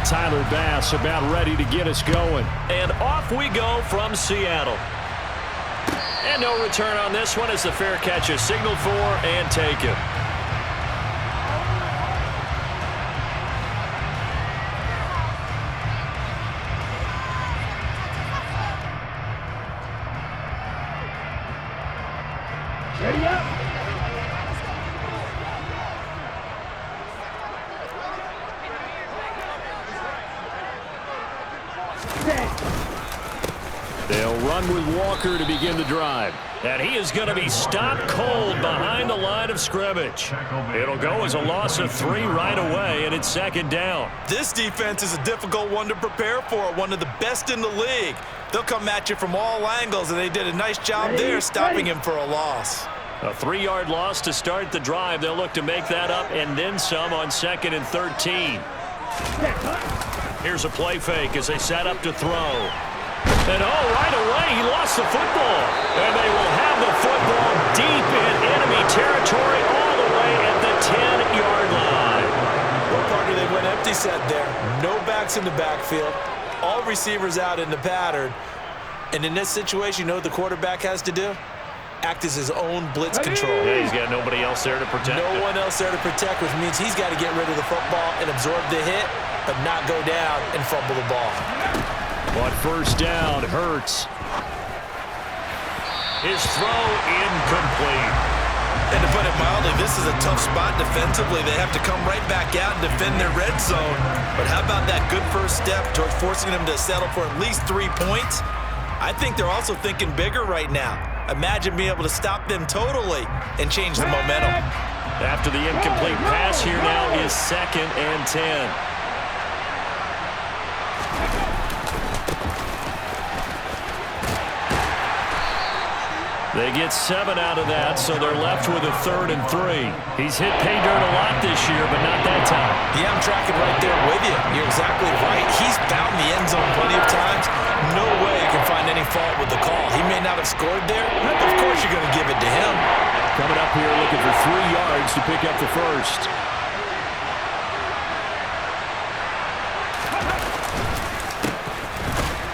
Tyler Bass about ready to get us going. And off we go from Seattle. And no return on this one as the fair catch is signaled for and taken. Ready up. They'll run with Walker to begin the drive. And he is going to be stopped cold behind the line of scrimmage. It'll go as a loss of 3 right away, and it's second down. This defense is a difficult one to prepare for, one of the best in the league. They'll come at you from all angles, and they did a nice job there stopping him for a loss. A 3-yard loss to start the drive. They'll look to make that up and then some on 2nd and 13. Here's a play fake as they set up to throw. And right away, he lost the football. And they will have the football deep in enemy territory all the way at the 10-yard line. Well, partner, they went empty set there. No backs in the backfield. All receivers out in the pattern. And in this situation, you know what the quarterback has to do? Act as his own blitz control. Yeah, he's got nobody else there to protect No one else there to protect, which means he's got to get rid of the football and absorb the hit, but not go down and fumble the ball. On first down, Hurts. His throw incomplete. And to put it mildly, this is a tough spot defensively. They have to come right back out and defend their red zone. But how about that good first step towards forcing them to settle for at least 3 points? I think they're also thinking bigger right now. Imagine being able to stop them totally and change the momentum. After the incomplete pass, here now is 2nd and 10. They get 7 out of that, so they're left with a 3rd and 3. He's hit pay dirt a lot this year, but not that time. Yeah, I'm tracking right there with you. You're exactly right. He's found the end zone plenty of times. No way I can find any fault with the call. He may not have scored there, but of course you're going to give it to him. Coming up here looking for 3 yards to pick up the first.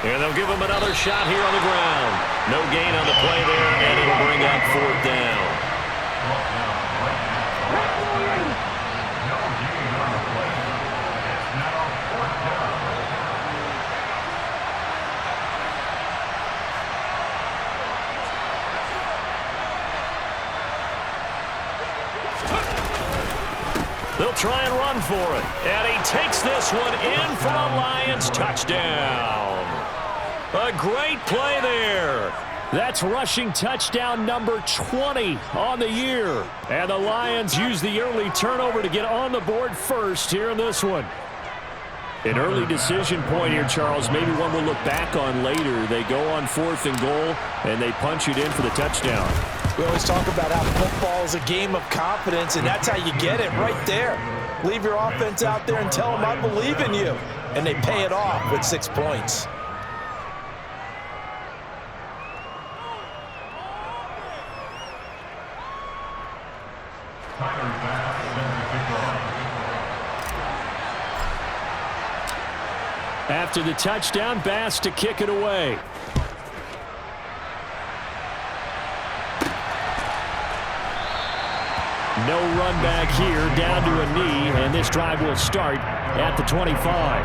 And they'll give him another shot here on the ground. No gain on the play there, and it'll bring up 4th down. They'll try and run for it. And he takes this one in for a Lions touchdown. A great play there. That's rushing touchdown number 20 on the year. And the Lions use the early turnover to get on the board first here in this one. An early decision point here, Charles. Maybe one we'll look back on later. They go on 4th and goal, and they punch it in for the touchdown. We always talk about how football is a game of confidence, and that's how you get it right there. Leave your offense out there and tell them I believe in you. And they pay it off with 6 points. After the touchdown, Bass to kick it away. No run back here, down to a knee, and this drive will start at the 25.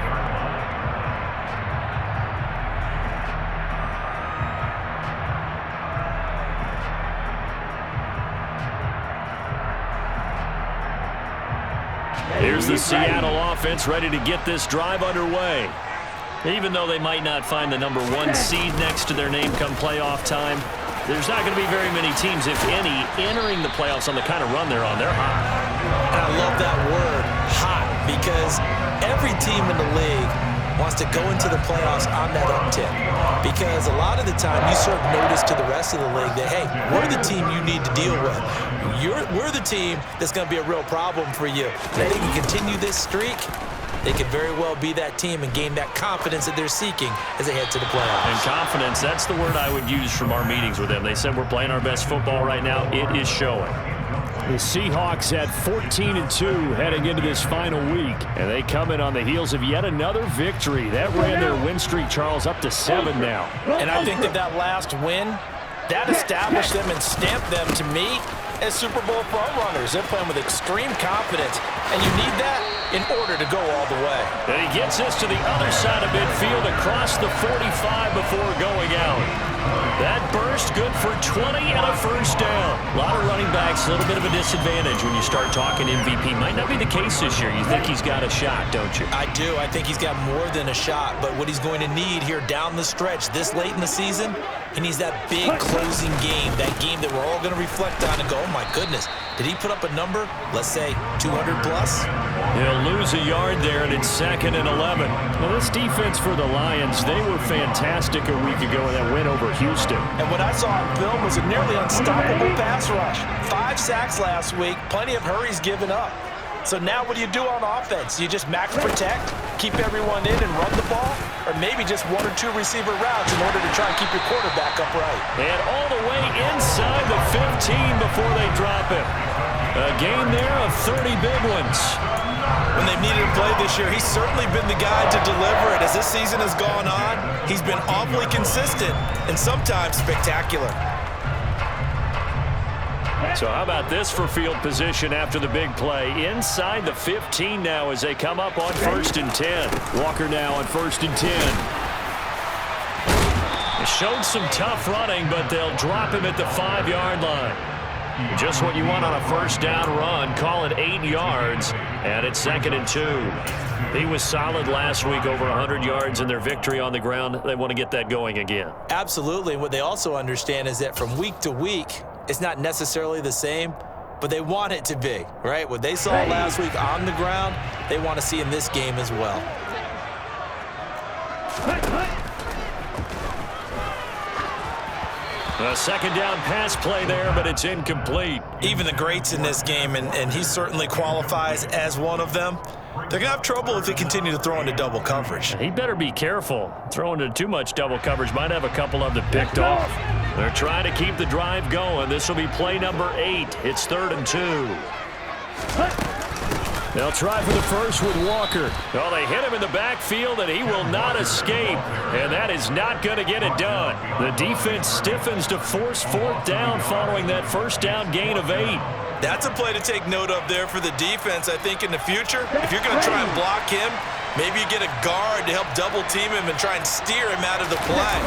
Here's the Seattle offense ready to get this drive underway. Even though they might not find the number 1 seed next to their name come playoff time, there's not going to be very many teams, if any, entering the playoffs on the kind of run they're on. They're hot. And I love that word, hot, because every team in the league wants to go into the playoffs on that uptick. Because a lot of the time you serve notice to the rest of the league that, hey, we're the team you need to deal with. We're the team that's going to be a real problem for you. And if they can continue this streak, they could very well be that team and gain that confidence that they're seeking as they head to the playoffs. And confidence, that's the word I would use from our meetings with them. They said we're playing our best football right now. It is showing. The Seahawks at 14-2 heading into this final week. And they come in on the heels of yet another victory. That ran their win streak, Charles, up to 7 now. And I think that last win, that established them and stamped them, to me, as Super Bowl front-runners. They're playing with extreme confidence, and you need that in order to go all the way. And he gets us to the other side of midfield across the 45 before going out. That burst good for 20 and a first down. A lot of running backs, a little bit of a disadvantage when you start talking MVP. Might not be the case this year. You think he's got a shot, don't you? I do. I think he's got more than a shot, but what he's going to need here down the stretch this late in the season, he needs that big closing game, that game that we're all going to reflect on and go, oh my goodness, did he put up a number, let's say 200 plus? He'll lose a yard there, and it's 2nd and 11. Well, this defense for the Lions, they were fantastic a week ago in that win over Houston. And what I saw on film was a nearly unstoppable pass rush. 5 sacks last week, plenty of hurries given up. So now what do you do on offense? You just max protect, keep everyone in and run the ball, or maybe just 1 or 2 receiver routes in order to try and keep your quarterback upright. And all the way inside the 15 before they drop him. A gain there of 30 big ones. When they've needed to play this year, he's certainly been the guy to deliver it. As this season has gone on, he's been awfully consistent and sometimes spectacular. So how about this for field position after the big play? Inside the 15 now as they come up on 1st and 10. Walker now on 1st and 10. They showed some tough running, but they'll drop him at the 5-yard line. Just what you want on a first down run. Call it 8 yards, and it's 2nd and 2. He was solid last week, over 100 yards in their victory on the ground. They want to get that going again. Absolutely. What they also understand is that from week to week, it's not necessarily the same, but they want it to be, right? What they saw last week on the ground, they want to see in this game as well. A 2nd down pass play there, but it's incomplete. Even the greats in this game, and he certainly qualifies as one of them, they're going to have trouble if they continue to throw into double coverage. He better be careful. Throwing into too much double coverage might have a couple of them picked off. They're trying to keep the drive going. This will be play number 8. It's 3rd and 2. They'll try for the first with Walker. Well, they hit him in the backfield, and he will not escape. And that is not going to get it done. The defense stiffens to force 4th down following that first down gain of 8. That's a play to take note of there for the defense, I think, in the future. If you're going to try and block him, maybe you get a guard to help double-team him and try and steer him out of the play.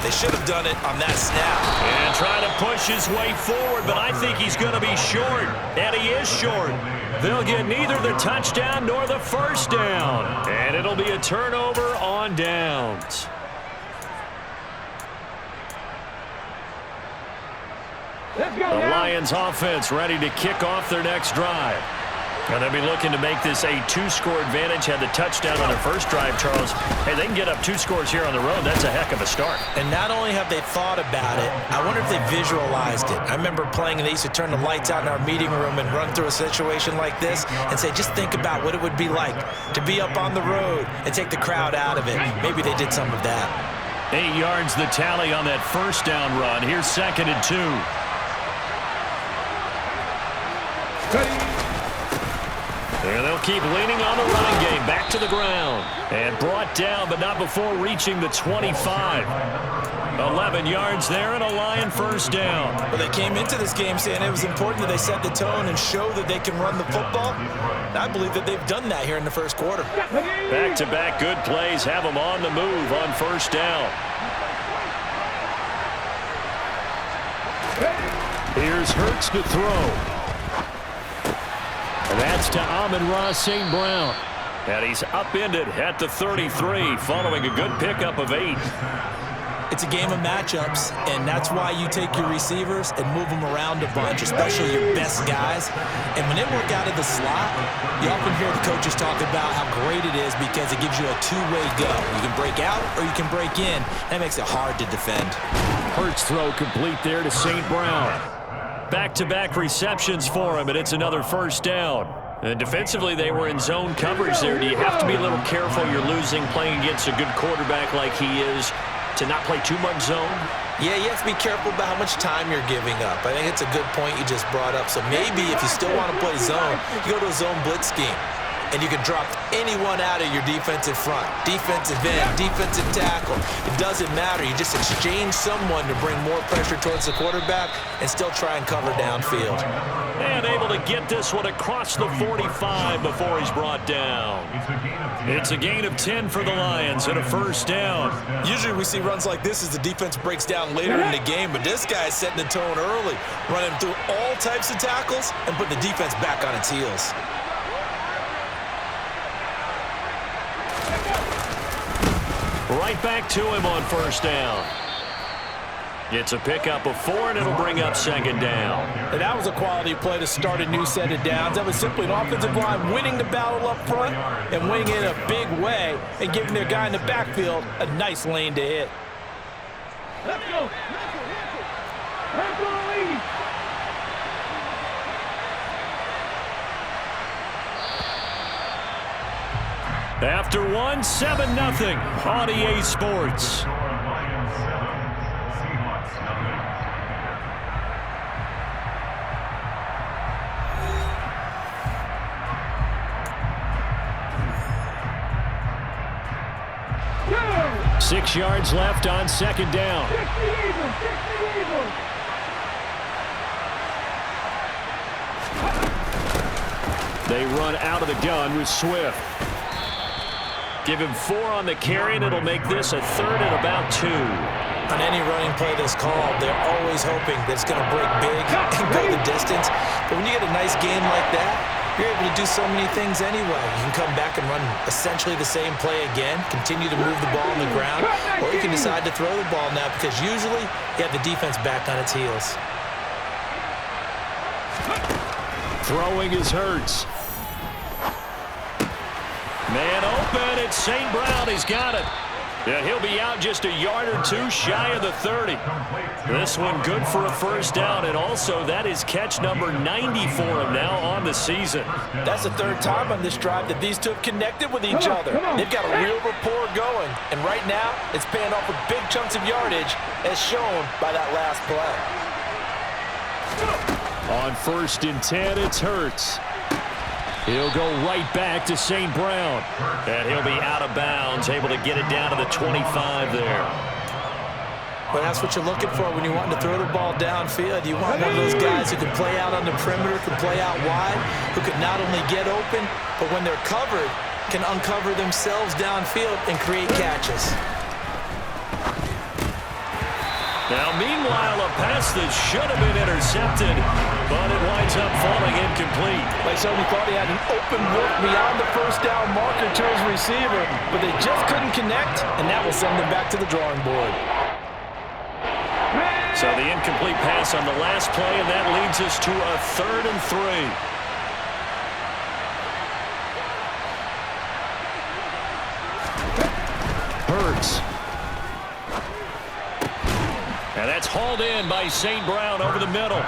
They should have done it on that snap. And trying to push his way forward, but I think he's going to be short. And he is short. They'll get neither the touchdown nor the first down. And it'll be a turnover on downs. The Lions offense ready to kick off their next drive. And they'll be looking to make this a 2-score advantage. Had the touchdown on their first drive, Charles. Hey, they can get up 2 scores here on the road. That's a heck of a start. And not only have they thought about it, I wonder if they visualized it. I remember playing, and they used to turn the lights out in our meeting room and run through a situation like this and say, just think about what it would be like to be up on the road and take the crowd out of it. Maybe they did some of that. 8 yards the tally on that first down run. Here's 2nd and 2. And they'll keep leaning on the running game. Back to the ground. And brought down, but not before reaching the 25. 11 yards there and a Lion first down. Well, they came into this game saying it was important that they set the tone and show that they can run the football. I believe that they've done that here in the first quarter. Back-to-back good plays have them on the move on first down. Here's Hurts to throw. And that's to Amon-Ra St. Brown. And he's upended at the 33 following a good pickup of 8. It's a game of matchups, and that's why you take your receivers and move them around a bunch, especially your best guys. And when they work out of the slot, you often hear the coaches talk about how great it is because it gives you a two-way go. You can break out or you can break in. That makes it hard to defend. Hurts throw complete there to St. Brown. Back-to-back receptions for him, and it's another first down. And defensively, they were in zone coverage there. Do you have to be a little careful? You're losing, playing against a good quarterback like he is, to not play too much zone? Yeah, you have to be careful about how much time you're giving up. I think it's a good point you just brought up. So maybe if you still want to play zone, you go to a zone blitz scheme. And you can drop anyone out of your defensive front. Defensive end, defensive tackle. It doesn't matter. You just exchange someone to bring more pressure towards the quarterback and still try and cover downfield. And able to get this one across the 45 before he's brought down. It's a gain of 10 for the Lions and a first down. Usually we see runs like this as the defense breaks down later in the game, but this guy's setting the tone early, running through all types of tackles and putting the defense back on its heels. Right back to him on first down. It's a pickup of 4, and it'll bring up second down. And that was a quality play to start a new set of downs. That was simply an offensive line winning the battle up front and winning it in a big way and giving their guy in the backfield a nice lane to hit. Let's go. Let's go, lead. After one, 7-0 on EA Sports. Go. 6 yards left on second down. 60 Eagles, 60 Eagles. They run out of the gun with Swift. Give him 4 on the carry, and it'll make this a 3rd and about 2. On any running play that's called, they're always hoping that it's going to break big and go the distance. But when you get a nice game like that, you're able to do so many things anyway. You can come back and run essentially the same play again, continue to move the ball on the ground, or you can decide to throw the ball now because usually you have the defense back on its heels. Throwing is Hurts. Man open, it's St. Brown. He's got it. And he'll be out just a yard or 2 shy of the 30. This one good for a first down, and also that is catch number 90 for him now on the season. That's the 3rd time on this drive that these two have connected with each other. They've got a real rapport going, and right now it's paying off with big chunks of yardage as shown by that last play. On 1st and 10, it's Hurts. He'll go right back to St. Brown. And he'll be out of bounds, able to get it down to the 25 there. But that's what you're looking for when you want to throw the ball downfield. You want one of those guys who can play out on the perimeter, can play out wide, who can not only get open, but when they're covered, can uncover themselves downfield and create catches. Now, meanwhile, a pass that should have been intercepted, but it winds up falling incomplete. Like somebody thought he had an open look beyond the first down marker to his receiver, but they just couldn't connect, and that will send them back to the drawing board. So the incomplete pass on the last play, and that leads us to a 3rd and 3. Hurts. And that's hauled in by St. Brown over the middle.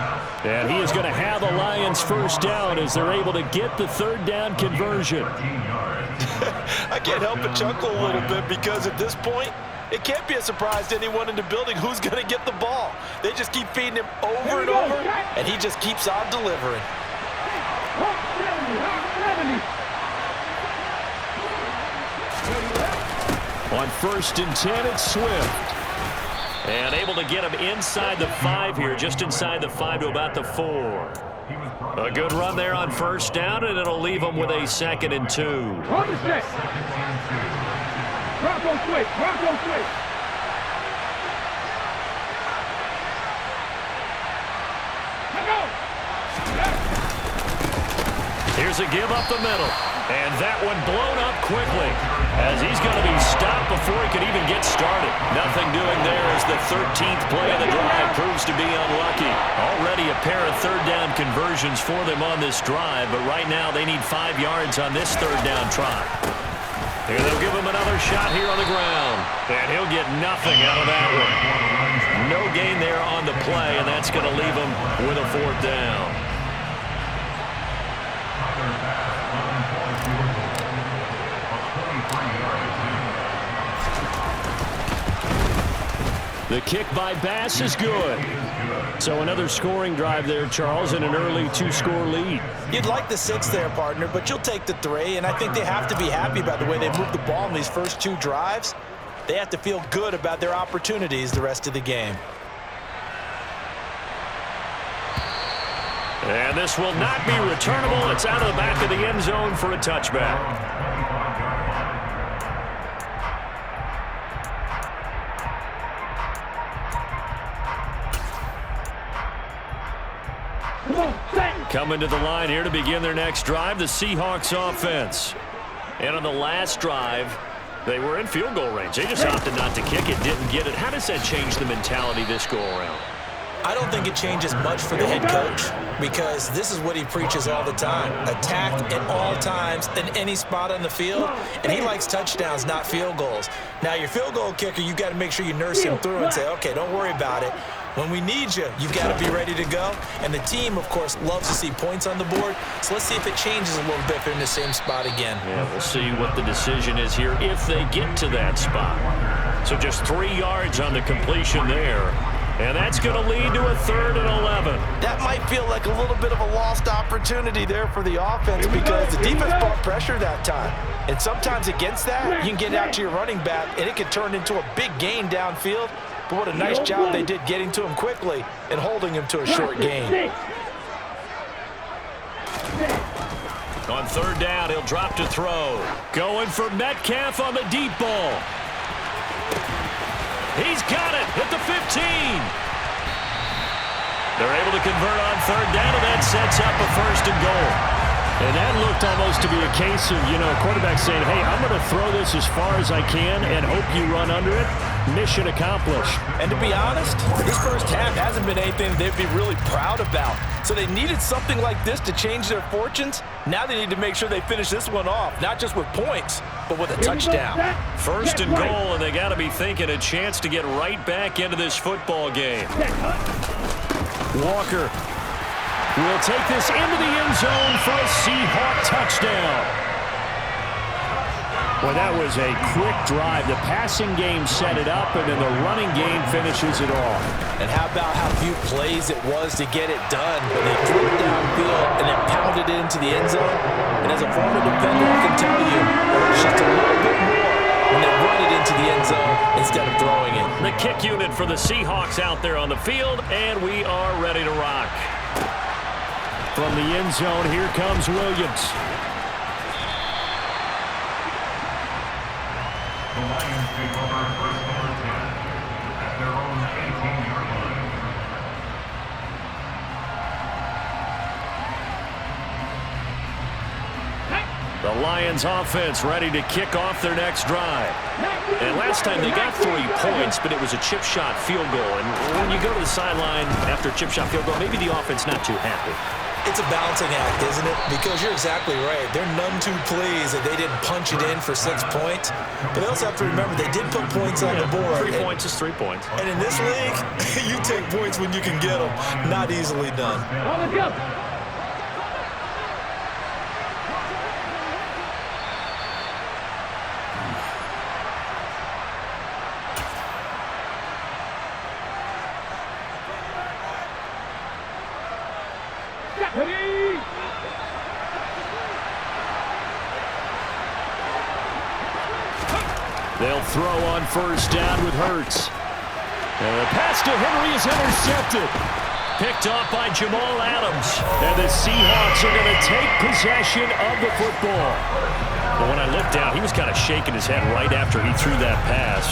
And he is going to have the Lions first down as they're able to get the 3rd down conversion. I can't help but chuckle a little bit because at this point, it can't be a surprise to anyone in the building who's going to get the ball. They just keep feeding him over and over, and he just keeps on delivering. 70. On 1st and 10, it's Swift. And able to get him inside the 5 here, just inside the 5 to about the 4. A good run there on first down, and it'll leave him with a 2nd and 2. On the set. Bronco switch. Bronco switch. Let's go. Here's a give up the middle. And that one blown up quickly as he's going to be stopped before he could even get started. Nothing doing there as the 13th play of the drive proves to be unlucky. Already a pair of 3rd down conversions for them on this drive, but right now they need 5 yards on this 3rd down try. Here they'll give him another shot here on the ground, and he'll get nothing out of that one. No gain there on the play, and that's going to leave him with a 4th down. The kick by Bass is good. So another scoring drive there, Charles, and an early 2-score lead. You'd like the 6 there, partner, but you'll take the 3, and I think they have to be happy about the way they moved the ball in these first 2 drives. They have to feel good about their opportunities the rest of the game. And this will not be returnable. It's out of the back of the end zone for a touchback. Coming to the line here to begin their next drive, the Seahawks offense. And on the last drive, they were in field goal range. They just opted not to kick it, didn't get it. How does that change the mentality this go-around? I don't think it changes much for the head coach because this is what he preaches all the time. Attack at all times in any spot on the field, and he likes touchdowns, not field goals. Now, your field goal kicker, you've got to make sure you nurse him through and say, okay, don't worry about it. When we need you, you've got to be ready to go. And the team, of course, loves to see points on the board. So let's see if it changes a little bit if they're in the same spot again. Yeah, we'll see what the decision is here if they get to that spot. So just 3 yards on the completion there. And that's going to lead to a 3rd and 11. That might feel like a little bit of a lost opportunity there for the offense because the defense brought pressure that time. And sometimes against that, you can get out to your running back, and it can turn into a big gain downfield. But what a nice job they did getting to him quickly and holding him to a short gain. On 3rd down, he'll drop to throw. Going for Metcalf on the deep ball. He's got it at the 15. They're able to convert on 3rd down, and that sets up a 1st and goal. And that looked almost to be a case of, quarterback saying, hey, I'm going to throw this as far as I can and hope you run under it. Mission accomplished. And to be honest, this first half hasn't been anything they'd be really proud about. So they needed something like this to change their fortunes. Now they need to make sure they finish this one off, not just with points, but with a touchdown. 1st and goal, and they got to be thinking a chance to get right back into this football game. Walker will take this into the end zone for a Seahawk touchdown. Well, that was a quick drive. The passing game set it up, and then the running game finishes it off. And how about how few plays it was to get it done? But they threw it downfield and then pounded it into the end zone. And as a former defender, I can tell you, it's just a little bit more when they run it into the end zone instead of throwing it. The kick unit for the Seahawks out there on the field, and we are ready to rock. From the end zone, here comes Williams. The Lions take over first and 10 at their own 18-yard line. The Lions offense ready to kick off their next drive. And last time they got 3 points, but it was a chip shot field goal. And when you go to the sideline after a chip shot field goal, maybe the offense not too happy. It's a balancing act, isn't it? Because you're exactly right. They're none too pleased that they didn't punch it in for 6 points. But they also have to remember they did put points on the board. 3 points is 3 points. And in this league, you take points when you can get them. Not easily done. Let's go. They'll throw on 1st down with Hurts. And the pass to Henry is intercepted. Picked off by Jamal Adams. And the Seahawks are going to take possession of the football. But when I looked down, he was kind of shaking his head right after he threw that pass.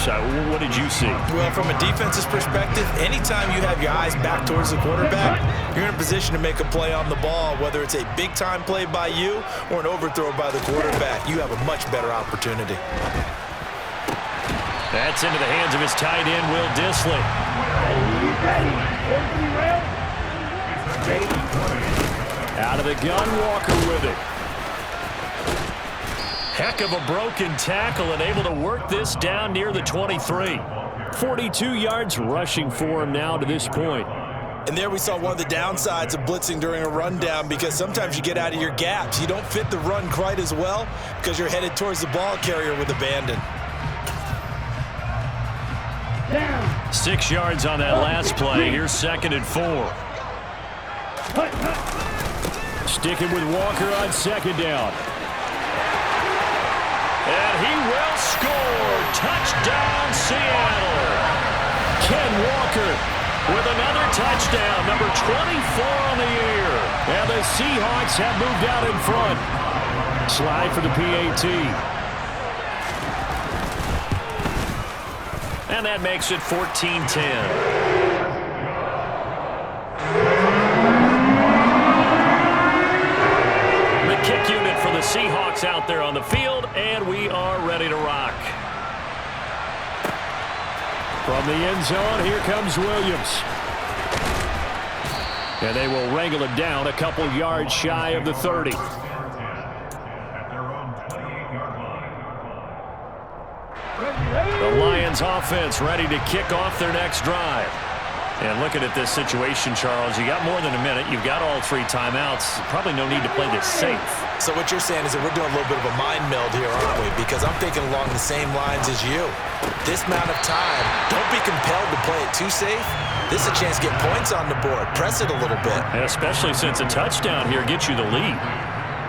What did you see? Well, from a defense's perspective, anytime you have your eyes back towards the quarterback, you're in a position to make a play on the ball, whether it's a big-time play by you or an overthrow by the quarterback. You have a much better opportunity. That's into the hands of his tight end, Will Dissly. Out of the gun, Walker with it. Heck of a broken tackle and able to work this down near the 23. 42 yards rushing for him now to this point. And there we saw one of the downsides of blitzing during a rundown because sometimes you get out of your gaps. You don't fit the run quite as well because you're headed towards the ball carrier with abandon. Down. 6 yards on that last play. Here's 2nd and 4. Sticking with Walker on 2nd down. And he will score. Touchdown, Seattle. Ken Walker with another touchdown, number 24 on the year. And the Seahawks have moved out in front. Slide for the PAT. And that makes it 14-10. The kick unit for the Seahawks out there on the field, and we are ready to rock. From the end zone, here comes Williams. And they will wrangle him down a couple yards shy of the 30. The Lions offense ready to kick off their next drive. And looking at this situation, Charles, you got more than a minute. You've got all 3 timeouts. Probably no need to play this safe. So what you're saying is that we're doing a little bit of a mind meld here, aren't we? Because I'm thinking along the same lines as you. This amount of time, don't be compelled to play it too safe. This is a chance to get points on the board. Press it a little bit. And especially since a touchdown here gets you the lead.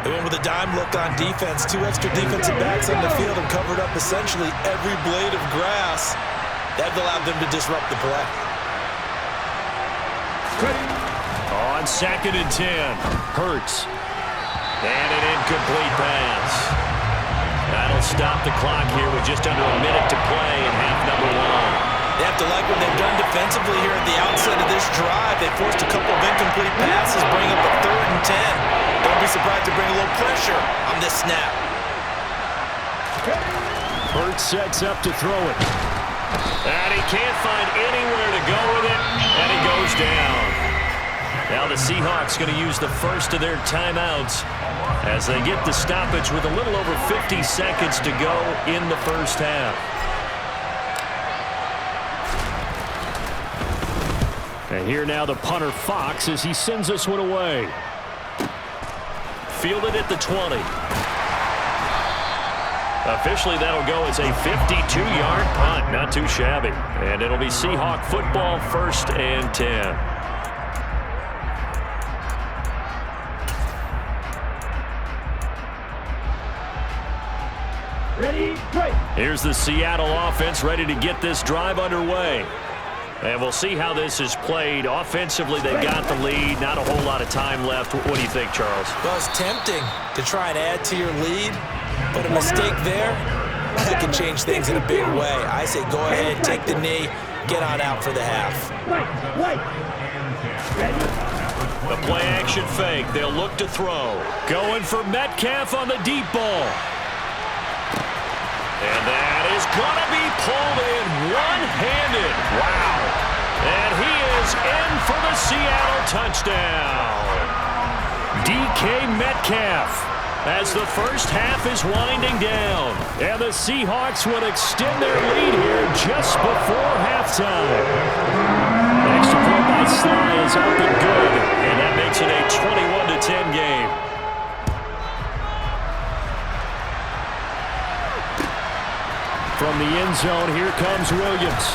They went with a dime look on defense. 2 extra defensive backs on the field and covered up essentially every blade of grass. That allowed them to disrupt the play. On 2nd and 10, Hurts. And an incomplete pass. That'll stop the clock here with just under a minute to play in half number 1. They have to like what they've done defensively here at the outset of this drive. They forced a couple of incomplete passes, bring up a 3rd and 10. Don't be surprised to bring a little pressure on this snap. Hurts sets up to throw it. And he can't find anywhere to go with it, and he goes down. Now the Seahawks going to use the first of their timeouts as they get the stoppage with a little over 50 seconds to go in the first half. And here now the punter Fox as he sends this one away. Fielded at the 20. Officially, that'll go as a 52-yard punt. Not too shabby. And it'll be Seahawk football, 1st and 10. Ready, straight. Here's the Seattle offense ready to get this drive underway. And we'll see how this is played. Offensively, they've got the lead. Not a whole lot of time left. What do you think, Charles? Well, it's tempting to try and add to your lead, but a mistake there can change things in a big way. I say go ahead, take the knee, get on out for the half. The play action fake. They'll look to throw. Going for Metcalf on the deep ball. And that is going to be pulled in one-handed. Wow. And he is in for the Seattle touchdown. DK Metcalf as the first half is winding down. And the Seahawks will extend their lead here just before halftime. Extra point by Sly is up and good. And that makes it a 21-10 game. From the end zone, here comes Williams.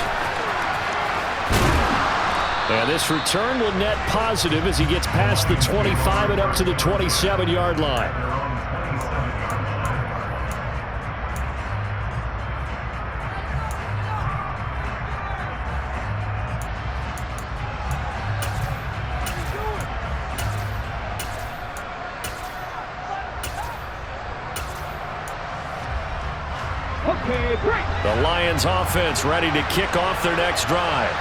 And this return will net positive as he gets past the 25 and up to the 27-yard line. The Lions offense ready to kick off their next drive.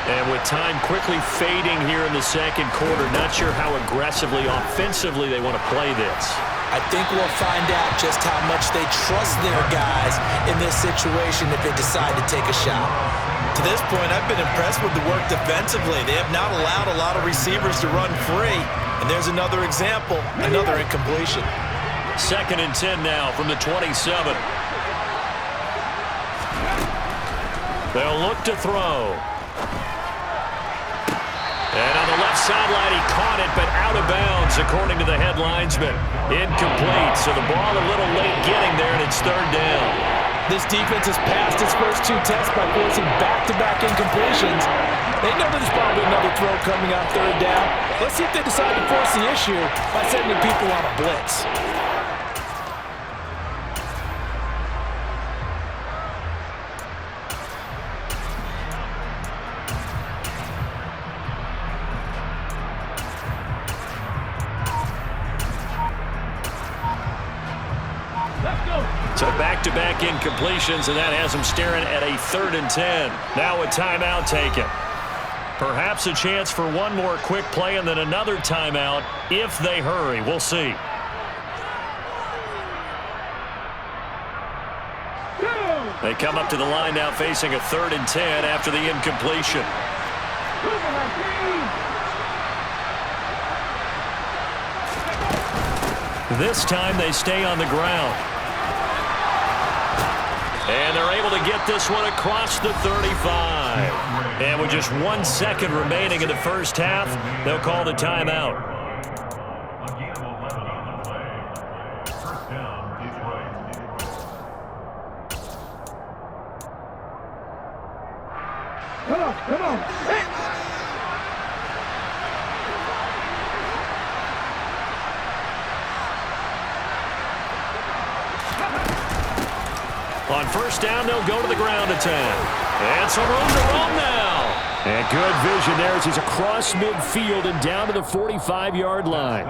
And with time quickly fading here in the second quarter, not sure how aggressively, offensively they want to play this. I think we'll find out just how much they trust their guys in this situation if they decide to take a shot. To this point, I've been impressed with the work defensively. They have not allowed a lot of receivers to run free. And there's another example, another incompletion. 2nd and 10 now from the 27. They'll look to throw. And on the left sideline, he caught it, but out of bounds, according to the head linesman. Incomplete, so the ball a little late getting there, and it's 3rd down. This defense has passed its first 2 tests by forcing back-to-back incompletions. They know there's probably another throw coming on 3rd down. Let's see if they decide to force the issue by sending people on a blitz. So back-to-back incompletions, and that has them staring at a 3rd and 10. Now a timeout taken. Perhaps a chance for one more quick play and then another timeout if they hurry. We'll see. They come up to the line now facing a 3rd and 10 after the incompletion. This time they stay on the ground. And they're able to get this one across the 35. And with just 1 second remaining in the first half, they'll call the timeout. Again, 11 on the play. First down, Detroit. Come on. Hey. On first down, they'll go to the ground attack. And some room to roam now. And good vision there as he's across midfield and down to the 45-yard line.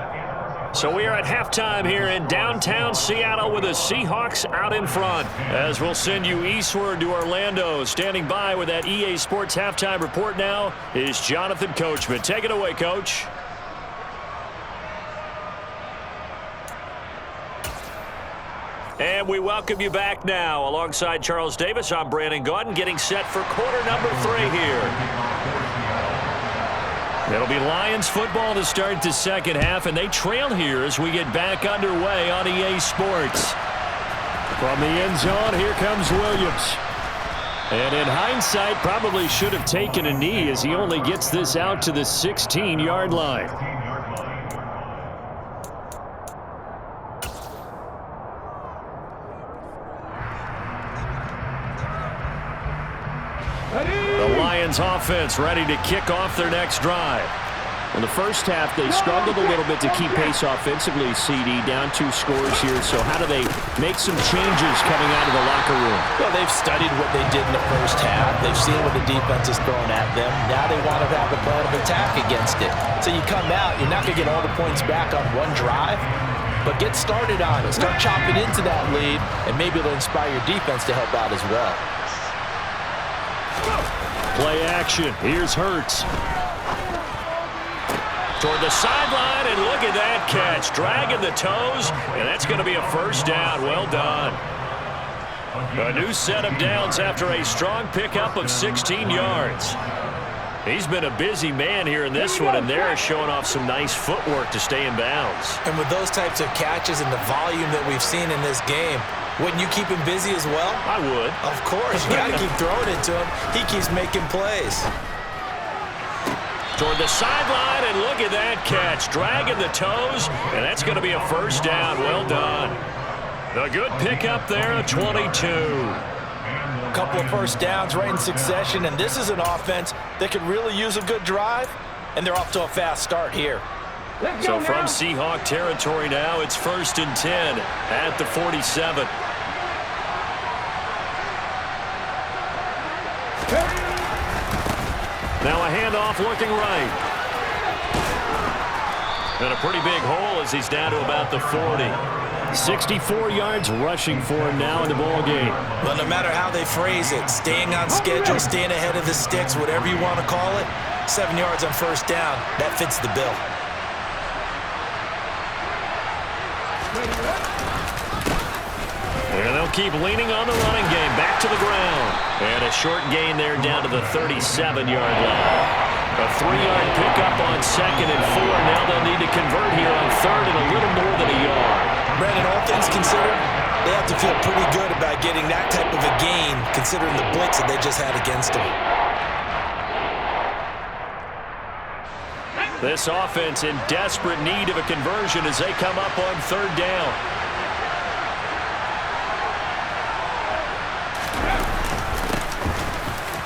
So we are at halftime here in downtown Seattle with the Seahawks out in front. As we'll send you eastward to Orlando. Standing by with that EA Sports halftime report now is Jonathan Coachman. Take it away, Coach. And we welcome you back now. Alongside Charles Davis, I'm Brandon Gaudin, getting set for quarter number 3 here. It'll be Lions football to start the second half, and they trail here as we get back underway on EA Sports. From the end zone, here comes Williams. And in hindsight, probably should have taken a knee as he only gets this out to the 16-yard line. The Lions offense ready to kick off their next drive. In the first half, they struggled a little bit to keep pace offensively, CD, down 2 scores here. So how do they make some changes coming out of the locker room? Well, they've studied what they did in the first half. They've seen what the defense is throwing at them. Now they want to have a plan of attack against it. So you come out, you're not going to get all the points back on one drive, but get started on it. Start chopping into that lead, and maybe it'll inspire your defense to help out as well. Play action. Here's Hurts. Toward the sideline, and look at that catch. Dragging the toes, and that's going to be a first down. Well done. A new set of downs after a strong pickup of 16 yards. He's been a busy man here in this one, and they're showing off some nice footwork to stay in bounds. And with those types of catches and the volume that we've seen in this game, wouldn't you keep him busy as well? I would. Of course. You got to keep throwing it to him. He keeps making plays. Toward the sideline, and look at that catch. Dragging the toes, and that's going to be a first down. Well done. A good pickup there, a 22. A couple of first downs right in succession, and this is an offense that could really use a good drive, and they're off to a fast start here. So from Seahawk territory now, it's 1st and 10 at the 47. Now a handoff looking right. And a pretty big hole as he's down to about the 40. 64 yards rushing for him now in the ball game. But no matter how they phrase it, staying on schedule, staying ahead of the sticks, whatever you want to call it, 7 yards on first down, that fits the bill. And they'll keep leaning on the running game. Back to the ground. And a short gain there down to the 37-yard line. A 3-yard pickup on 2nd and 4. Now they'll need to convert here on 3rd and a little more than a yard. Brandon, all things considered, they have to feel pretty good about getting that type of a gain, considering the blitz that they just had against them. This offense in desperate need of a conversion as they come up on 3rd down.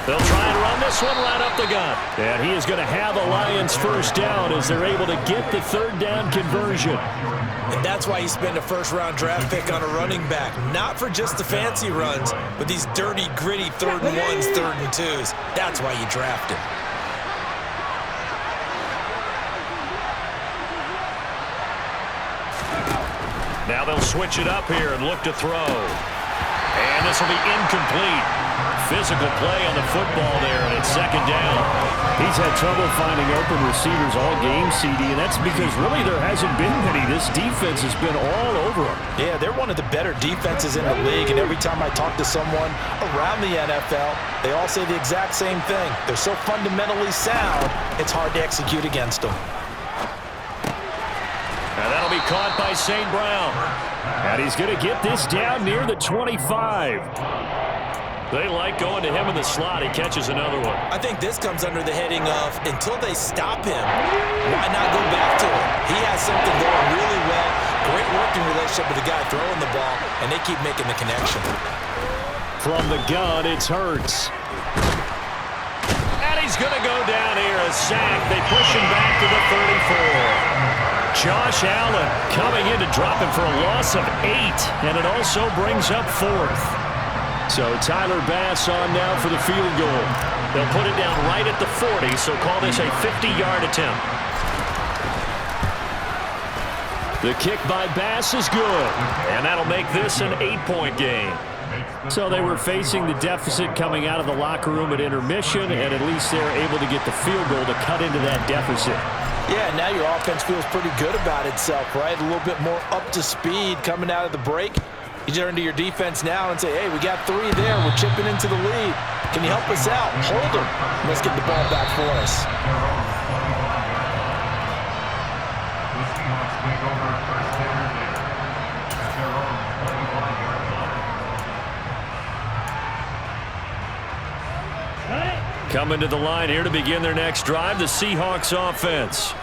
They'll try and run this one right up the gut. And he is going to have a Lions first down as they're able to get the third down conversion. And that's why you spend a first-round draft pick on a running back. Not for just the fancy runs, but these dirty, gritty 3rd and 1s, 3rd and 2s. That's why you draft him. Now they'll switch it up here and look to throw. And this will be incomplete. Physical play on the football there, and it's second down. He's had trouble finding open receivers all game, CD, and that's because really there hasn't been many. This defense has been all over him. Yeah, they're one of the better defenses in the league, and every time I talk to someone around the NFL, they all say the exact same thing. They're so fundamentally sound, it's hard to execute against them. And that'll be caught by St. Brown. And he's going to get this down near the 25. They like going to him in the slot. He catches another one. I think this comes under the heading of, until they stop him, why not go back to him? He has something going really well. Great working relationship with the guy throwing the ball, and they keep making the connection. From the gun, it's Hurts. And he's going to go down here, a sack. They push him back to the 34. Josh Allen coming in to drop him for a loss of 8, and it also brings up 4th. So Tyler Bass on now for the field goal. They'll put it down right at the 40, so call this a 50-yard attempt. The kick by Bass is good. And that'll make this an 8-point game. So they were facing the deficit coming out of the locker room at intermission, and at least they were able to get the field goal to cut into that deficit. Yeah, now your offense feels pretty good about itself, right? A little bit more up to speed coming out of the break. You turn to your defense now and say, hey, we got 3 there. We're chipping into the lead. Can you help us out? Hold them. Let's get the ball back for us. Coming to the line here to begin their next drive, the Seahawks offense.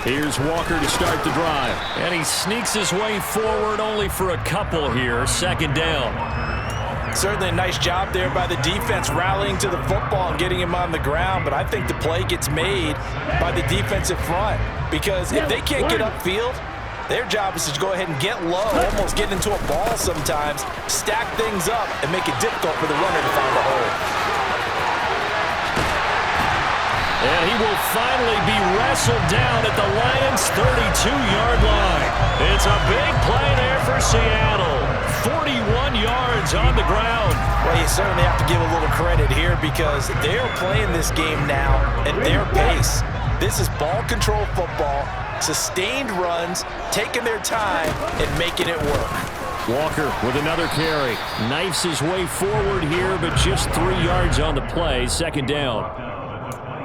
Here's Walker to start the drive. And he sneaks his way forward only for a couple here. Second down. Certainly a nice job there by the defense rallying to the football and getting him on the ground, but I think the play gets made by the defensive front because if they can't get upfield, their job is to go ahead and get low, almost get into a ball sometimes, stack things up, and make it difficult for the runner to find a hole. And he will finally be wrestled down at the Lions' 32-yard line. It's a big play there for Seattle. 41 yards on the ground. Well, you certainly have to give a little credit here because they're playing this game now at their pace. This is ball control football, sustained runs, taking their time, and making it work. Walker with another carry. Knifes his way forward here, but just 3 yards on the play. Second down.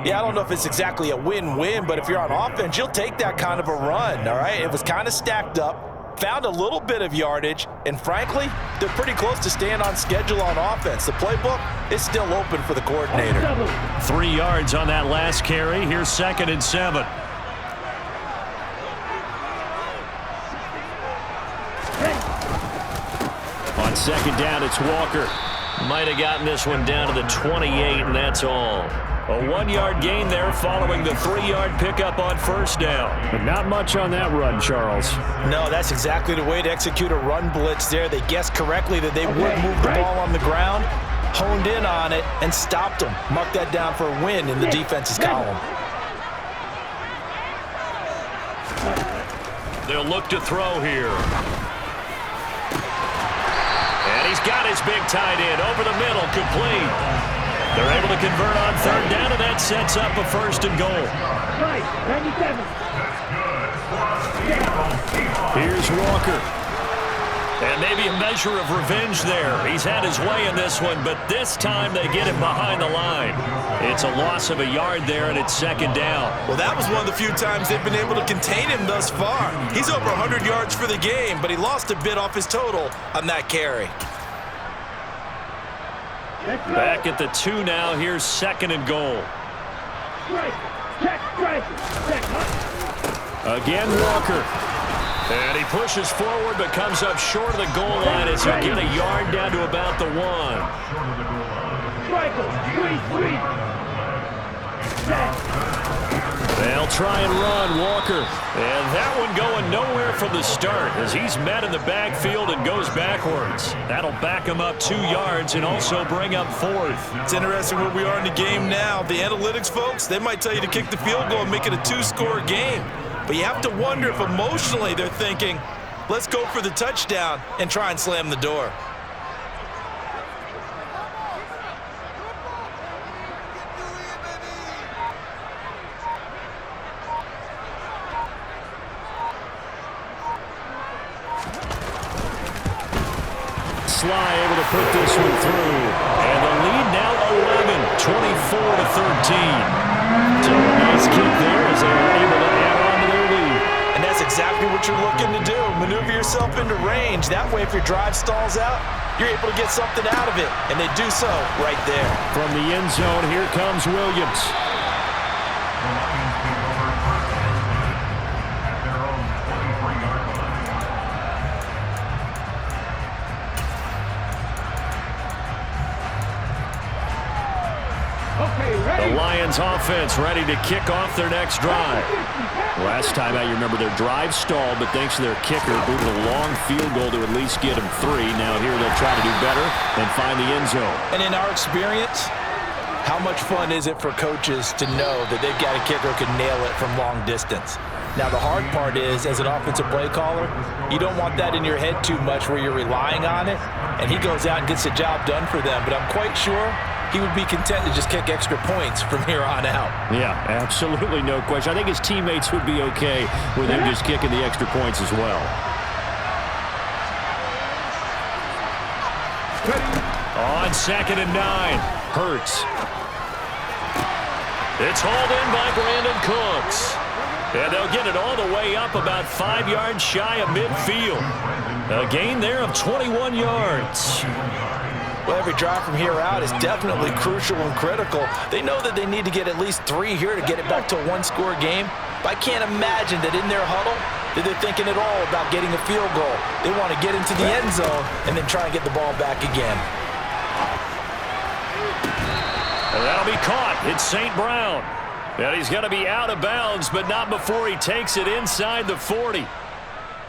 Yeah, I don't know if it's exactly a win-win, but if you're on offense, you'll take that kind of a run, all right? It was kind of stacked up, found a little bit of yardage, and frankly, they're pretty close to staying on schedule on offense. The playbook is still open for the coordinator. 3 yards on that last carry. Here's 2nd and 7. On second down, it's Walker. Might have gotten this one down to the 28, and that's all. A 1-yard gain there following the 3-yard pickup on first down. But not much on that run, Charles. No, that's exactly the way to execute a run blitz there. They guessed correctly that they would move the ball on the ground, honed in on it, and stopped them. Mark that down for a win in the defense's column. They'll look to throw here. And he's got his big tight end over the middle, complete. They're able to convert on third down, and that sets up a 1st and goal. Here's Walker. And maybe a measure of revenge there. He's had his way in this one, but this time they get him behind the line. It's a loss of a yard there, and it's second down. Well, that was one of the few times they've been able to contain him thus far. He's over 100 yards for the game, but he lost a bit off his total on that carry. Back at the 2 now. Here's 2nd and goal. Again, Walker. And he pushes forward but comes up short of the goal line as he'll get a yard down to about the 1. They'll try and run Walker. And that one going nowhere from the start as he's met in the backfield and goes backwards. That'll back him up 2 yards and also bring up 4th. It's interesting where we are in the game now. The analytics folks, they might tell you to kick the field goal and make it a 2-score game. But you have to wonder if emotionally they're thinking, let's go for the touchdown and try and slam the door. Sly able to put this one through. And the lead now 11, 24-13. So a nice kick there as they were able to add on to their lead. And that's exactly what you're looking to do. Maneuver yourself into range. That way, if your drive stalls out, you're able to get something out of it. And they do so right there. From the end zone, here comes Williams. The Lions take over first and 10 at their own 23-yard line. The Lions offense ready to kick off their next drive. Last time out, you remember their drive stalled, but thanks to their kicker, booted a long field goal to at least get them 3. Now here they'll try to do better and find the end zone. And in our experience, how much fun is it for coaches to know that they've got a kicker who can nail it from long distance? Now, the hard part is, as an offensive play caller, you don't want that in your head too much where you're relying on it, and he goes out and gets the job done for them. But I'm quite sure he would be content to just kick extra points from here on out. Yeah, absolutely no question. I think his teammates would be okay with him just kicking the extra points as well. On 2nd and 9, Hurts. It's hauled in by Brandon Cooks. And they'll get it all the way up about 5 yards shy of midfield. A gain there of 21 yards. Well, every drive from here out is definitely crucial and critical. They know that they need to get at least 3 here to get it back to a 1-score game. But I can't imagine that in their huddle that they're thinking at all about getting a field goal. They want to get into the end zone and then try and get the ball back again. And that'll be caught. It's St. Brown. And he's going to be out of bounds, but not before he takes it inside the 40.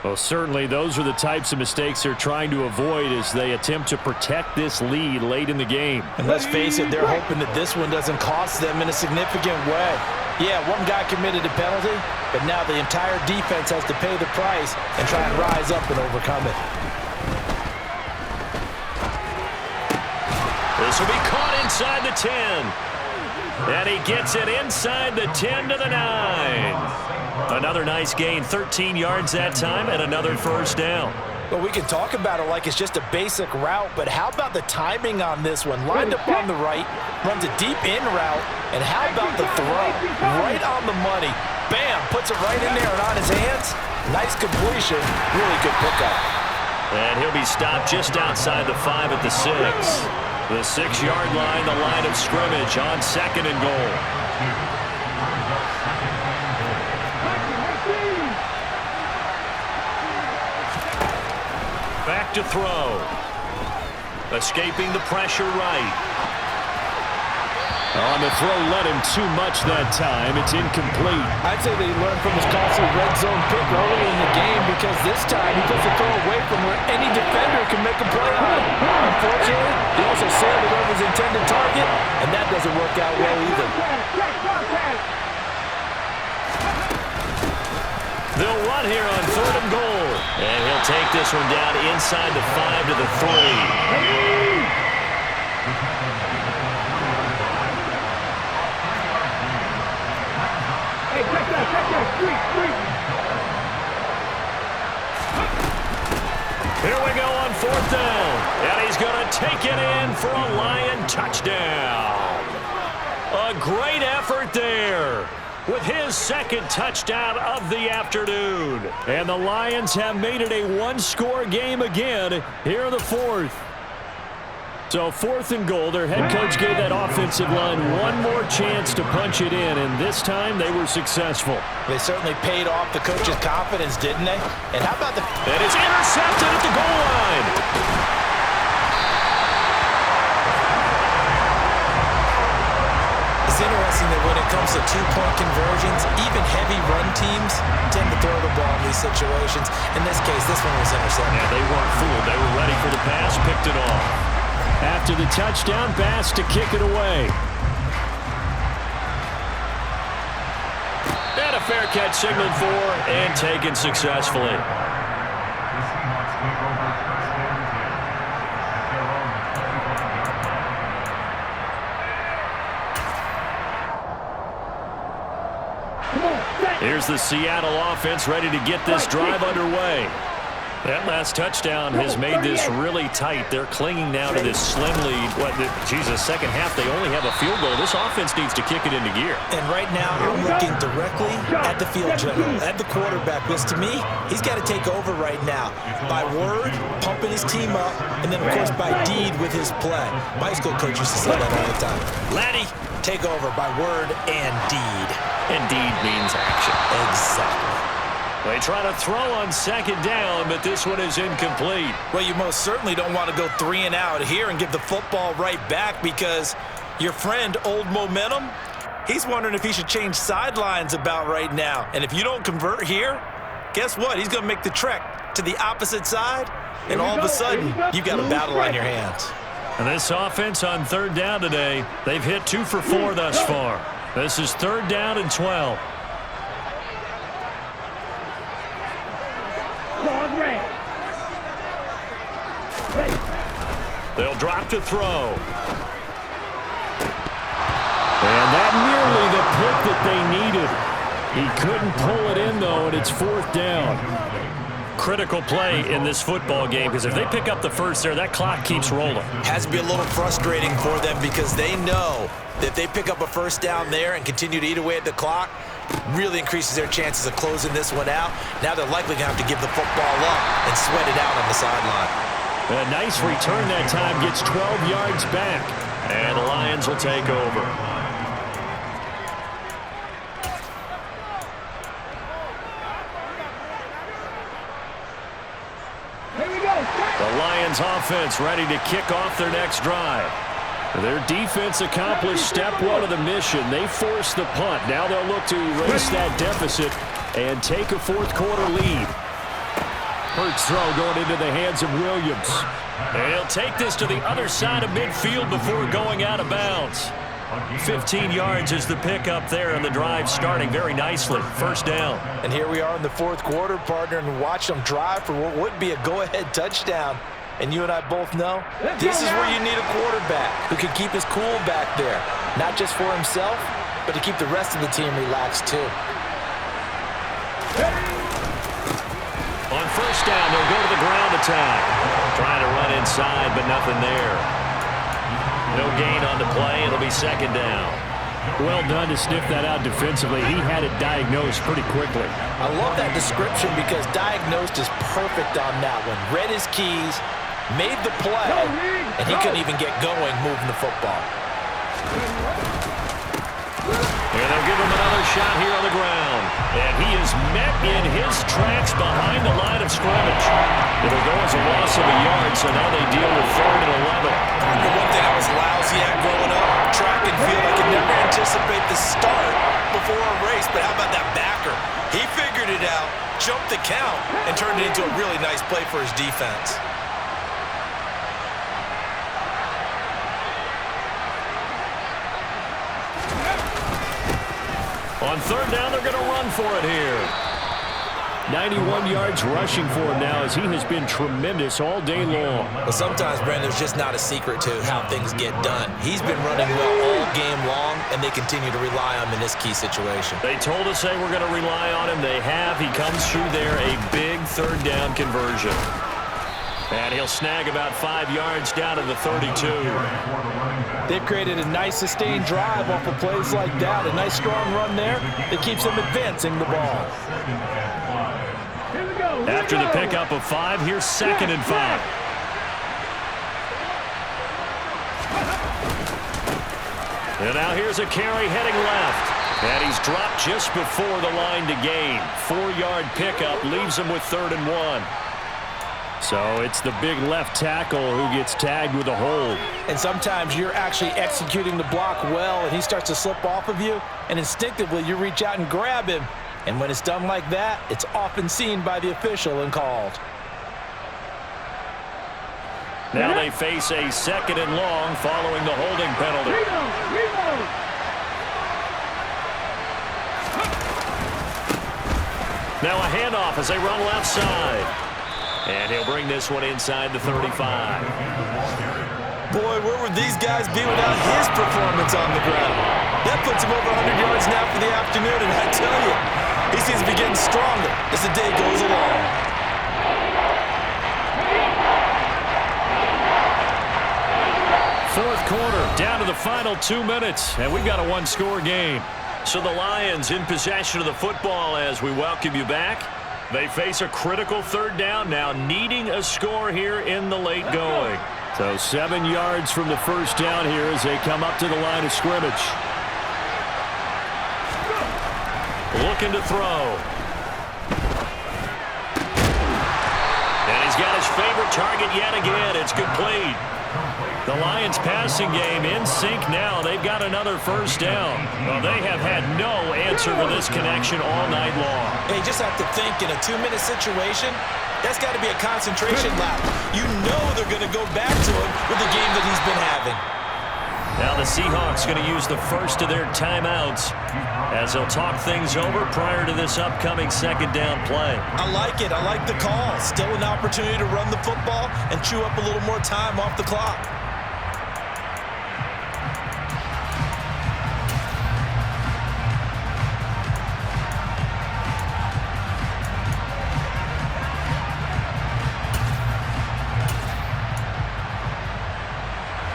Well, certainly those are the types of mistakes they're trying to avoid as they attempt to protect this lead late in the game. And let's face it, they're hoping that this one doesn't cost them in a significant way. Yeah, one guy committed a penalty, but now the entire defense has to pay the price and try and rise up and overcome it. This will be caught inside the 10. And he gets it inside the 10 to the 9. Another nice gain, 13 yards that time, and another first down. Well, we can talk about it like it's just a basic route, but how about the timing on this one? Lined up on the right, runs a deep in route, and how about the throw? Right on the money. Bam, puts it right in there and on his hands. Nice completion, really good pickup. And he'll be stopped just outside the 5 at the 6. The 6-yard line, the line of scrimmage on 2nd and goal. Back to throw. Escaping the pressure right. On the throw, let him too much that time. It's incomplete. I'd say they learned from his costly red zone pick early in the game because this time he puts the throw away from where any defender can make a play on it. Unfortunately, he also sailed it over his intended target, and that doesn't work out well either. They'll run here on 3rd and goal. And he'll take this one down inside the 5 to the 3. Here we go on 4th down. And he's going to take it in for a Lion touchdown. A great effort there with his 2nd touchdown of the afternoon. And the Lions have made it a 1-score game again here in the 4th. So 4th and goal. Their head coach gave that offensive line one more chance to punch it in, and this time they were successful. They certainly paid off the coach's confidence, didn't they? And how about the... And it's intercepted at the goal line. It's interesting that when it comes to two-point conversions, even heavy run teams tend to throw the ball in these situations. In this case, this one was intercepted. Yeah, they weren't fooled. They were ready for the pass, picked it off. After the touchdown, Bass to kick it away. And a fair catch signaled for and taken successfully. The Seahawks take over 1st and 10 at their own 25-yard line. Here's the Seattle offense ready to get this drive underway. That last touchdown has made this really tight. They're clinging now to this slim lead. Second half, they only have a field goal. This offense needs to kick it into gear. And right now, I'm looking directly at the field general, at the quarterback, because to me, he's got to take over right now. By word, pumping his team up, and then, of course, by deed with his play. My school coach used to say that all the time. Laddie, take over by word and deed. And deed means action. Exactly. They try to throw on 2nd down, but this one is incomplete. Well, you most certainly don't want to go 3 and out here and give the football right back because your friend, Old Momentum, he's wondering if he should change sidelines about right now. And if you don't convert here, guess what? He's going to make the trek to the opposite side, and all of a sudden, you've got a battle on your hands. And this offense on 3rd down today, they've hit 2 for 4 thus far. This is 3rd down and 12. They'll drop to throw. And that nearly the pick that they needed. He couldn't pull it in, though, and it's 4th down. Critical play in this football game, because if they pick up the first there, that clock keeps rolling. Has to be a little frustrating for them because they know that if they pick up a 1st down there and continue to eat away at the clock, really increases their chances of closing this one out. Now they're likely going to have to give the football up and sweat it out on the sideline. A nice return that time, gets 12 yards back. And the Lions will take over. The Lions offense ready to kick off their next drive. Their defense accomplished step 1 of the mission. They forced the punt. Now they'll look to erase that deficit and take a 4th quarter lead. Hurts throw going into the hands of Williams. And he'll take this to the other side of midfield before going out of bounds. 15 yards is the pickup there, and the drive starting very nicely. 1st down. And here we are in the 4th quarter, partner, and watch them drive for what would be a go-ahead touchdown. And you and I both know this is where you need a quarterback who can keep his cool back there. Not just for himself, but to keep the rest of the team relaxed too. On 1st down, they'll go to the ground attack. Trying to run inside, but nothing there. No gain on the play. It'll be 2nd down. Well done to sniff that out defensively. He had it diagnosed pretty quickly. I love that description because diagnosed is perfect on that one. Read his keys, made the play, and he couldn't even get going moving the football. And they'll give him another shot here on the ground. And he is met in his tracks behind the line of scrimmage. It'll go as a loss of a yard, so now they deal with 3rd and 11. The one thing I was lousy at growing up, track and field, I could never anticipate the start before a race, but how about that backer? He figured it out, jumped the count, and turned it into a really nice play for his defense. On 3rd down, they're going to run for it here. 91 yards rushing for him now, as he has been tremendous all day long. Well, sometimes, Brandon, there's just not a secret to how things get done. He's been running well all game long, and they continue to rely on him in this key situation. They told us they were going to rely on him. They have. He comes through there, a big 3rd down conversion. And he'll snag about 5 yards down to the 32. They've created a nice sustained drive off of plays like that. A nice strong run there that keeps them advancing the ball. After the pickup of 5, here's 2nd and 5. And now here's a carry heading left. And he's dropped just before the line to gain. 4-yard pickup leaves him with 3rd and 1. So it's the big left tackle who gets tagged with a hold. And sometimes you're actually executing the block well, and he starts to slip off of you, and instinctively you reach out and grab him. And when it's done like that, it's often seen by the official and called. Now they face a 2nd and long following the holding penalty. Now a handoff as they run left side. And he'll bring this one inside the 35. Boy, where would these guys be without his performance on the ground? That puts him over 100 yards now for the afternoon, and I tell you, he seems to be getting stronger as the day goes along. Fourth quarter, down to the final 2 minutes, and we've got a 1-score game. So the Lions in possession of the football as we welcome you back. They face a critical 3rd down now, needing a score here in the late going. So 7 yards from the first down here as they come up to the line of scrimmage. Looking to throw. And he's got his favorite target yet again. It's complete. The Lions passing game in sync now. They've got another first down. Well, they have had no answer for this connection all night long. Hey, just have to think in a 2-minute situation, that's got to be a concentration lap. You know they're going to go back to him with the game that he's been having. Now the Seahawks going to use the first of their timeouts as they'll talk things over prior to this upcoming 2nd down play. I like it. I like the call. Still an opportunity to run the football and chew up a little more time off the clock.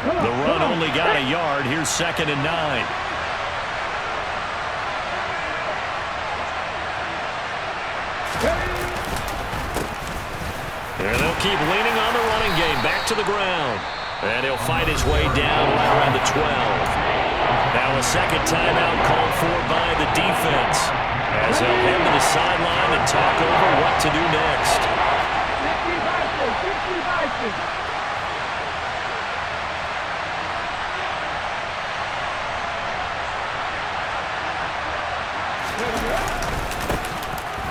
The run only got a yard. Here's 2nd and 9. And they'll keep leaning on the running game. Back to the ground. And he'll fight his way down right around the 12. Now a 2nd timeout called for by the defense as they'll head to the sideline and talk over what to do next.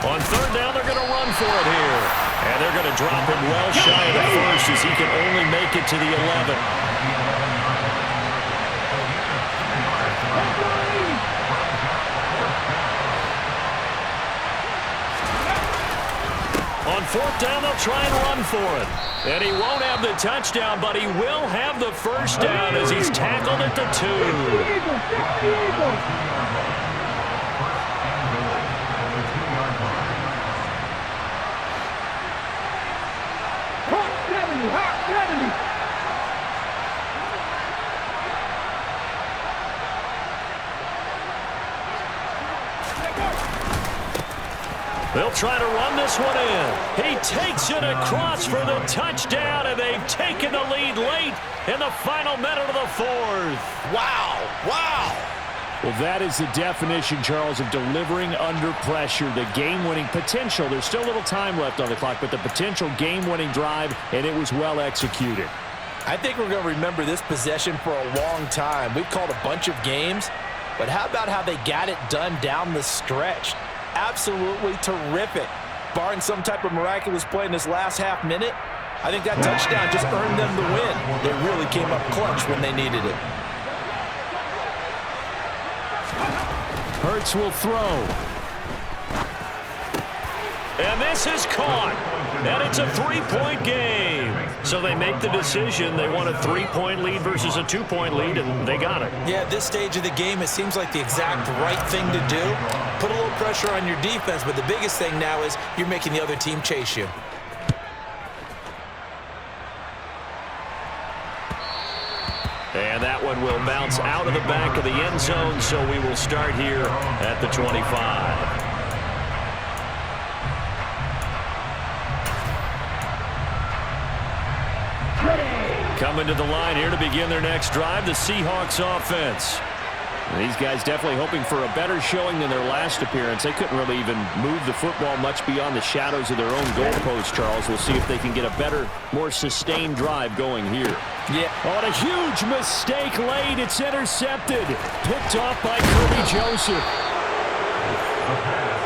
On 3rd down, they're going to run for it here. And they're going to drop him well shy of the first as he can only make it to the 11. On 4th down, they'll try and run for it. And he won't have the touchdown, but he will have the first down as he's tackled at the 2. They'll try to run this one in. He takes it across for the touchdown, and they've taken the lead late in the final minute of the 4th. Wow. Wow. Well, that is the definition, Charles, of delivering under pressure. The game-winning potential. There's still a little time left on the clock, but the potential game-winning drive, and it was well executed. I think we're going to remember this possession for a long time. We've called a bunch of games, but how about how they got it done down the stretch? Absolutely terrific. Barring some type of miraculous play in this last half minute, I think that touchdown just earned them the win. They really came up clutch when they needed it. Hurts will throw. And this is caught. And it's a 3-point game. So they make the decision. They want a 3-point lead versus a 2-point lead, and they got it. Yeah, at this stage of the game, it seems like the exact right thing to do. Put a little pressure on your defense, but the biggest thing now is you're making the other team chase you. And that one will bounce out of the back of the end zone, so we will start here at the 25. Coming to the line here to begin their next drive, the Seahawks offense. These guys definitely hoping for a better showing than their last appearance. They couldn't really even move the football much beyond the shadows of their own goalpost, Charles. We'll see if they can get a better, more sustained drive going here. Yeah. On a huge mistake late, it's intercepted. Picked off by Kirby Joseph.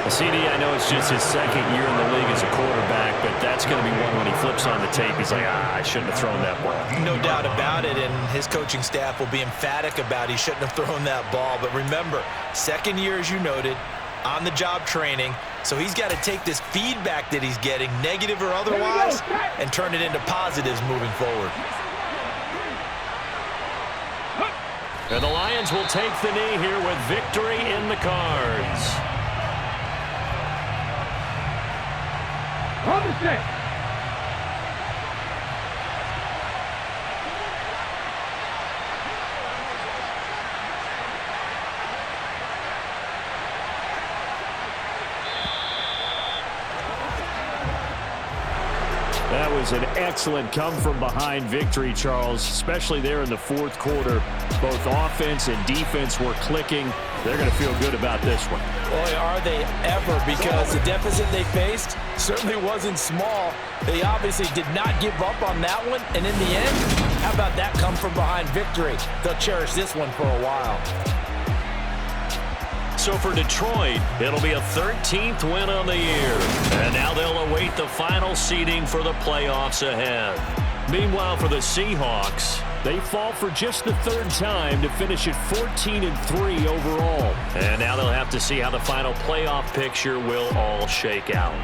CD, I know it's just his second year in the league as a quarterback, but that's going to be one when he flips on the tape. He's like, I shouldn't have thrown that ball. No doubt about it, and his coaching staff will be emphatic about he shouldn't have thrown that ball. But remember, second year, as you noted, on-the-job training, so he's got to take this feedback that he's getting, negative or otherwise, and turn it into positives moving forward. And the Lions will take the knee here with victory in the cards. On the stick. That was an excellent come-from-behind victory, Charles, especially there in the fourth quarter. Both offense and defense were clicking. They're going to feel good about this one. Boy, are they ever, because the deficit they faced certainly wasn't small. They obviously did not give up on that one, and in the end, how about that come-from-behind victory? They'll cherish this one for a while. So for Detroit, it'll be a 13th win on the year. And now they'll await the final seeding for the playoffs ahead. Meanwhile, for the Seahawks, they fall for just the third time to finish at 14-3 overall. And now they'll have to see how the final playoff picture will all shake out.